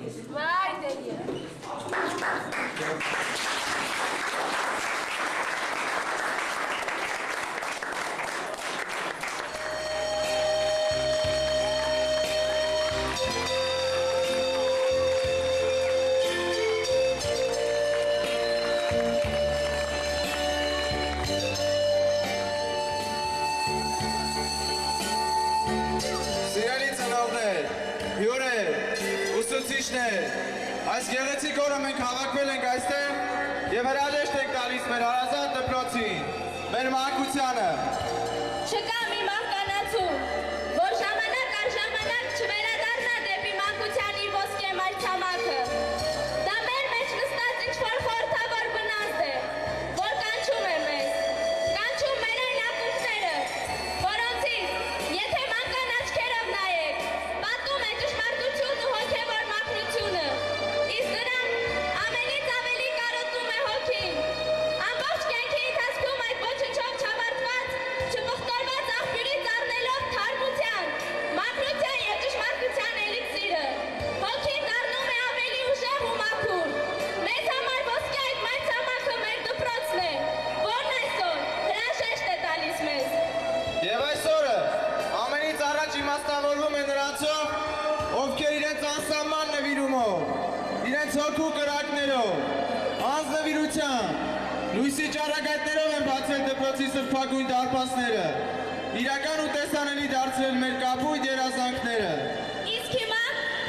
Vay deli. Այս գեղեցիկ օրը մենք հավաքվել ենք այստեղ եւ հրաժեշտ ենք տալիս մեր հարազատ դպրոցին, մեր մանկությանը։ Չկա մի մահկանացու, որ ժամանակ առ ժամանակ չվերադառնա դեպի մանկության իր ոսկե մայրցամաքը։ Դա մեր մեջ նստած ինչ-որ խորհրդավոր վնաս է, որ կանչում է մեզ, կանչում մեր այն ակունքները, որոնցից, եթե մանկան աչքերով նայեք, պատում է ճշմարտությունն ու հոգևոր մաքրությունը։ Իսկ նրան ամենից ավելի կարոտում է հոգին։ Ամբողջ կյանքի ընթացքում այդ ոչնչով չավարտված, չվխտորված աղբյուրից առնելով թարմության, մաքրության և ճշմարտության էլիքսիրը, հոգին դառնում է ավելի ուժեղ ու մաքուր։ Մեզ համար ոսկե այդ մայրցամաքը մեր դպրոցն է, որն այսօր հրաժեշտ է տալիս մեզ։ Եվ այս օրը ամենից առաջ իմաստավորվում է նրանցով, ովքեր իրենց անսահման նվիրումով, իրենց հոգու կրակներով, անձնվիրությամբ, լույսի ճառագայթներով են բացել դպրոցի սրբագույն դարպասները, իրական ու տեսանելի դարձրել մեր կապույտ երազանքները։ Իսկ հիմա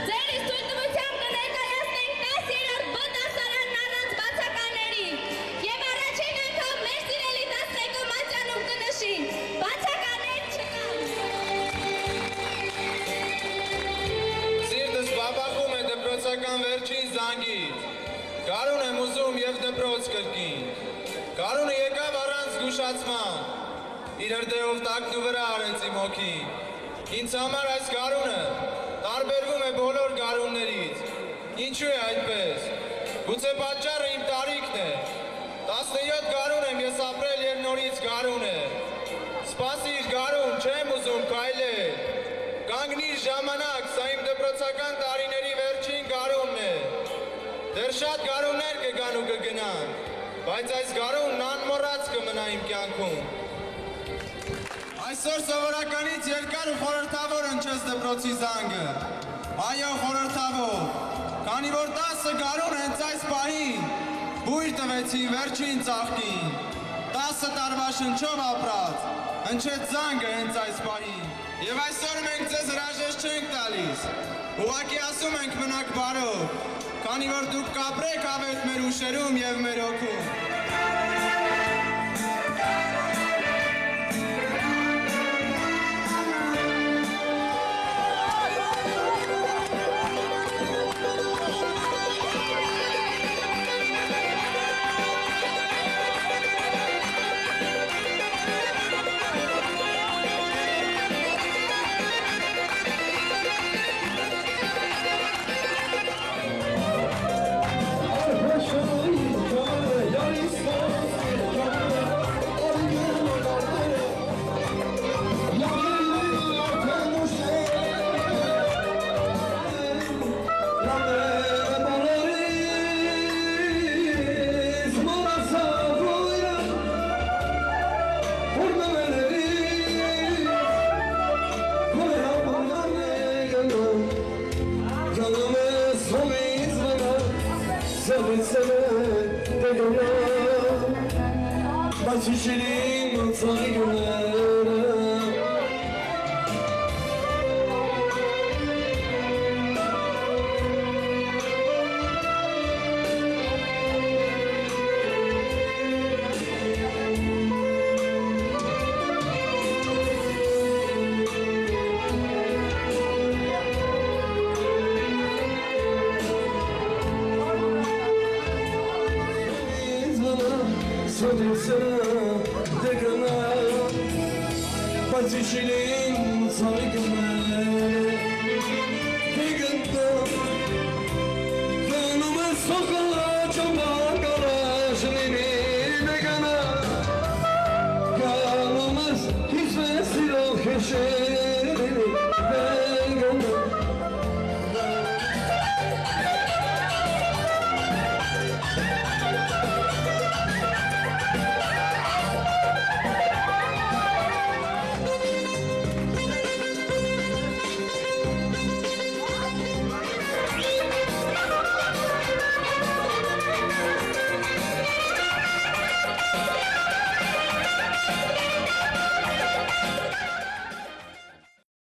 ձեր իստույթությամբ կներկայացնենք 10-րդ Բ դասարանն առանց բացականների և առաջին անգամ մեր սիրելի 11 մատյանում կնշի, բացականներ չկան։ Սիրտս բաբախում է դպրոցական վերջին զանգից, գարուն եմ ուզում և դպրոց կրկին, գարունը եկավ առանց զգուշացման, իր հրդեհով տակն ու վրա արեց իմ հոգին, ինձ համար այս գարունը տարբերվում է բոլոր գարուններից, ինչու է այդպես, գուցե պատճառը իմ տարիքն է, 17 գարուն եմ ես ապրել և նորից գարուն է, սպասիր գարուն, չեմ ուզում քայլել, կանգնիր ժամանակ, սա իմ դպրոցական տարիների վերջին գարունն է, դեռ շատ գարուններ կգան ու կգնան, բայց այս գարունն անմոռաց կմնա իմ կյանքում։ Այսօր սովորականից երկար ու խորհրդավոր ընչեց դպրոցի զանգը, այո խորհրդավոր, քանի որ 10 գարուն հենց այս պահին բույր տվեցին վերջին ծաղկին, 10 տարվա շնչով ապրած, ընչեց զանգը հենց այս պահին, և այսօր մենք ձեզ հրաժեշտ չենք տալիս, ուղղակի ասում ենք մնաք բարով, քանի որ դուք կապրեք ավետ մեր ուշերում և մեր հոգում։ Բայց իչիլին ծաղիկը